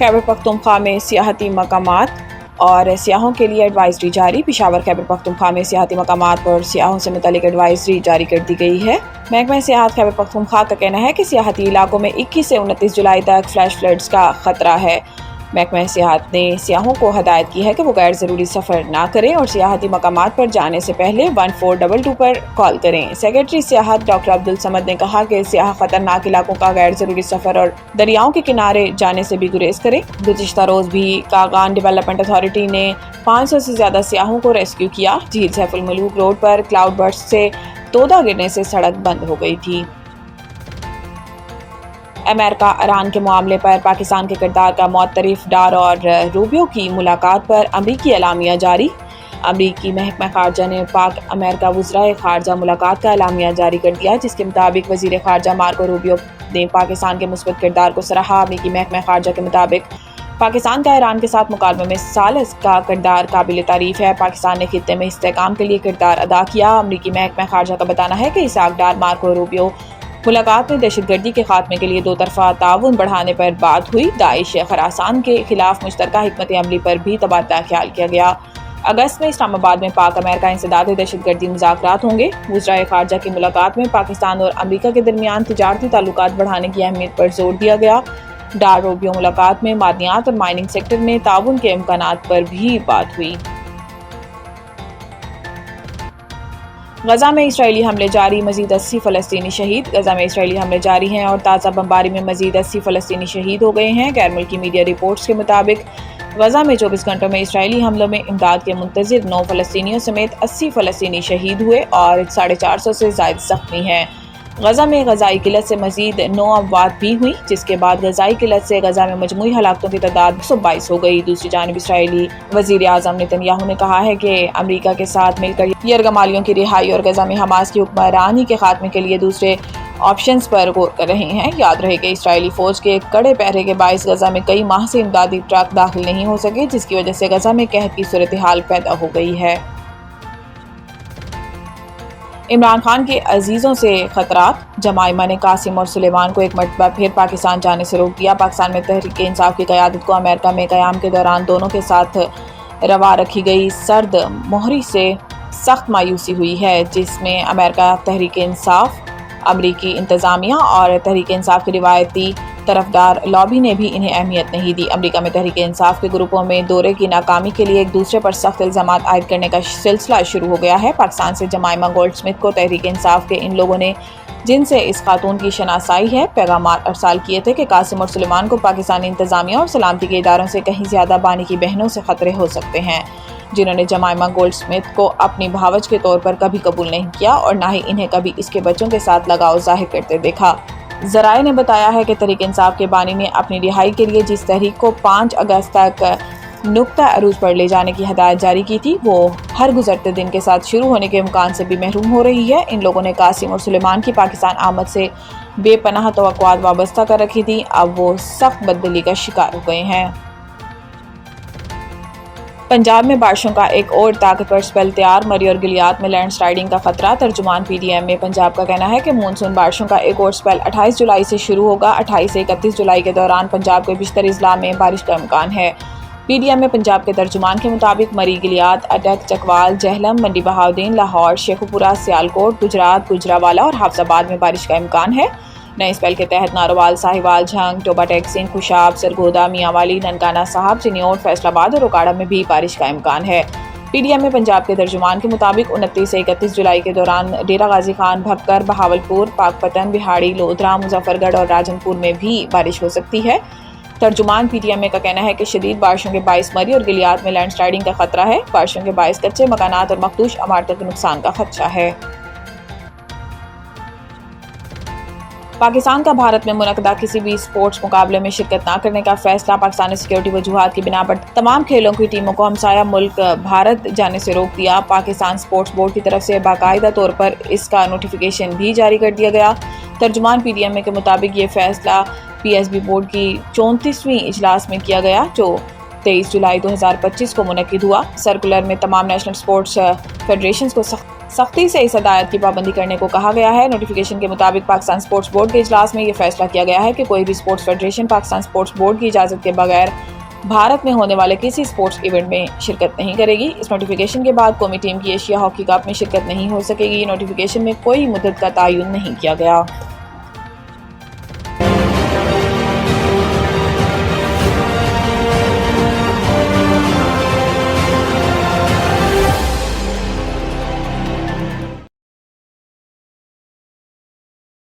खैबर पख्तूनख्वा में सियाहती मकामात और सियाहों के लिए एडवाइजरी जारी। पेशावर खैबर पख्तूनख्वा में सियाहती मकामात पर सियाहों से मुतालिक एडवाइजरी जारी कर दी गई है। महकमा सियाहत खैबर पख्तूनख्वा का कहना है कि सियाहती इलाकों में 21 से 29 जुलाई तक फ्लैश फ्लड्स का खतरा है। महकमा सियाहत ने सियाहों को हदायत की है कि वो गैर ज़रूरी सफ़र ना करें और सियाहती मकामात पर जाने से पहले 1422 पर कॉल करें। सेक्रेटरी सियाहत डॉक्टर अब्दुल समद ने कहा कि सियाह खतरनाक इलाकों का गैर ज़रूरी सफ़र और दरियाओं के किनारे जाने से भी गुरेज करें। गुज़िश्ता रोज़ भी कागान डेवलपमेंट अथॉरिटी ने 500 से ज़्यादा सियाहों को रेस्क्यू किया। झील सैफुल मलूक रोड पर क्लाउड बर्स्ट से तोदा गिरने से सड़क बंद हो गई थी। अमेरिका ईरान के मामले पर पाकिस्तान के किरदार का मुअत्तरिफ डार और रूबियो की मुलाकात पर अमरीकी एलामिया जारी। अमरीकी महकमा खारजा ने पाक अमेरिका वज़राए खारजा मुलाकात का एलामिया जारी कर दिया, जिसके मुताबिक वज़ीर खारजा मार्को रूबियो ने पाकिस्तान के मुस्बत किरदार को सराहा। अमरीकी महकमा खारजा के मुताबिक पाकिस्तान का ईरान के साथ मुकाबले में सालिस का किरदार काबिल तारीफ है। पाकिस्तान ने खित्ते में इस्तेहकाम के लिए किरदार अदा किया। अमरीकी महकमा खारजा का बताना है कि इसाक डार मार्को रूबियो मुलाकात में दहशतगर्दी के खात्मे के लिए दो तरफा ताउन बढ़ाने पर बात हुई। दाइश खरासान के खिलाफ मुश्तरका हिकमत अमली पर भी तबादला ख्याल किया गया। अगस्त में इस्लामाबाद में पाक अमेरिका इंसदाद दहशतगर्दी मुज़ाकरात होंगे। वज़राए खारजा की मुलाकात में पाकिस्तान और अमरीका के दरमियान तिजारती ताल्लुकात बढ़ाने की अहमियत पर जोर दिया गया। डार रूबियो मुलाकात में मादनियात और माइनिंग सेक्टर में ताउन के इम्कानात पर भी बात हुई। गजा में इसराइली हमले जारी, मजीद 80 फ़लस्तीनी शहीद। गजा में इसराइली हमले जारी हैं और ताज़ा बमबारी में मजीद 80 फ़लस्तीनी शहीद हो गए हैं। गैर मुल्की मीडिया रिपोर्ट्स के मुताबिक गजा में 24 घंटों में इसराइली हमलों में इमदाद के मुंतज़िर 9 फ़लस्तीनियों समेत 80 फ़लस्तीनी शहीद हुए और 450 से ज़ायद ज़ख्मी हैं। गजा में गजाई किल्लत से मजीद 9 अमवात भी हुई, जिसके बाद गजाई किल्लत से गजा में मजमूई हलाकतों की तादाद 122 हो गई। दूसरी जानिब इसराइली वज़ीर आज़म नेतन्याहू ने कहा है कि अमरीका के साथ मिलकर यरगमालियों की रिहाई और गजा में हमास की हुक्मरानी के खात्मे के लिए दूसरे ऑप्शंस पर गौर कर रहे हैं। याद रहे कि इसराइली फ़ौज के कड़े पहरे के बायस गजा में कई माह से इमदादी ट्रक दाखिल नहीं हो सके, जिसकी वजह से गजा में कहत की सूरत हाल पैदा हो गई है। इमरान खान के अजीज़ों से खतरात। जमाइमा ने कासिम और सुलेमान को एक मरतबा फिर पाकिस्तान जाने से रोक दिया। पाकिस्तान में तहरीक इंसाफ की क़यादत को अमेरिका में क़याम के दौरान दोनों के साथ रवा रखी गई सर्द मोहरी से सख्त मायूसी हुई है, जिसमें अमेरिका तहरीक इंसाफ, अमरीकी इंतज़ामिया और तहरीक इंसाफ की रिवायती तरफदार लॉबी ने भी इन्हें अहमियत नहीं दी। अमरीका में तहरीक इंसाफ के ग्रुपों में दौरे की नाकामी के लिए एक दूसरे पर सख्त इल्ज़ामात आयद करने का सिलसिला शुरू हो गया है। पाकिस्तान से जमाइमा गोल्डस्मिथ को तहरीक इंसाफ के इन लोगों ने, जिनसे इस खातून की शनासाई है, पैगाम अरसाल किए थे कि कासिम और सुलेमान को पाकिस्तानी इंतज़ामिया और सलामती के इदारों से कहीं ज़्यादा बानी की बहनों से ख़तरे हो सकते हैं, जिन्होंने जमाइमा गोल्डस्मिथ को अपनी भावज के तौर पर कभी कबूल नहीं किया और ना ही इन्हें कभी इसके बच्चों के साथ लगाव जाहिर करते देखा। ज़राए ने बताया है कि तहरीक इंसाफ के बानी ने अपनी रिहाई के लिए जिस तहरीक को 5 अगस्त तक नुक्ता अरूज पर ले जाने की हदायत जारी की थी, वो हर गुजरते दिन के साथ शुरू होने के इम्कान से भी महरूम हो रही है। इन लोगों ने कासिम और सुलेमान की पाकिस्तान आमद से बेपनाह तवक्कुआत वाबस्ता कर रखी थी। अब वो सख्त बददिली का शिकार हो गए हैं। पंजाब में बारिशों का एक और ताकतवर स्पेल तैयार, मरी और गिलियात में लैंड स्लाइडिंग का खतरा। तर्जुमान PDM में पंजाब का कहना है कि मानसून बारिशों का एक और स्पेल 28 जुलाई से शुरू होगा। 28 से 31 जुलाई के दौरान पंजाब के बेशतर अजला में बारिश का इम्कान है। PDM में पंजाब के तर्जुमान के मुताबिक मरी, गिलियात, अटक, चकवाल, जहलम, मंडी बहाउद्दीन, लाहौर, शेखुपुरा, सियालकोट, गुजरात, गुजरावाला और हाफजाबाद में बारिश का इम्कान है। नए स्पेल के तहत नारोवाल, साहिवाल, झंग, टोबा टेक्सिन, खुशाब, सरगोदा, मियांवाली, ननकाना साहब, चिन्योट, फैसलाबाद और ओकाड़ा में भी बारिश का इम्कान है। PDM में पंजाब के तर्जुमान के मुताबिक 29 से 31 जुलाई के दौरान डेरा गाजी खान, भक्कर, बहावलपुर, पाकपतन, बिहाड़ी, लोधरा, मुजफ्फरगढ़ और राजनपुर में भी बारिश हो सकती है। तर्जुमान PDM का कहना है कि शदीद बारिशों के बायस मरी और गिलियात में लैंड स्लाइडिंग का खतरा है। बारिशों के बायस कच्चे मकानात और मखदूश इमारतों के नुकसान का खदशा है। पाकिस्तान का भारत में मुनक़दा किसी भी स्पोर्ट्स मुकाबले में शिरकत न करने का फैसला। पाकिस्तान ने सिक्योरिटी वजूहात की बिना पर तमाम खेलों की टीमों को हमसाया मुल्क भारत जाने से रोक दिया। पाकिस्तान स्पोर्ट्स बोर्ड की तरफ से बाकायदा तौर पर इसका नोटिफिकेशन भी जारी कर दिया गया। तर्जुमान PDM के मुताबिक ये फैसला PSB बोर्ड की 34वीं इजलास में किया गया, जो 23 जुलाई 2025 को मुनक्किद हुआ। सर्कुलर में तमाम नेशनल स्पोर्ट्स फेडरेशन को सख्ती से इस हदायत की पाबंदी करने को कहा गया है। नोटिफिकेशन के मुताबिक पाकिस्तान स्पोर्ट्स बोर्ड के इजलास में ये फैसला किया गया है कि कोई भी sports federation Pakistan sports board की इजाज़त के बगैर भारत में होने वाले किसी स्पोर्ट्स इवेंट में शिरकत नहीं करेगी। इस नोटिफिकेशन के बाद कौमी टीम की एशिया हॉकी कप में शिरकत नहीं हो सकेगी। नोटिफिकेशन में कोई मुद्दत का तयन नहीं किया गया।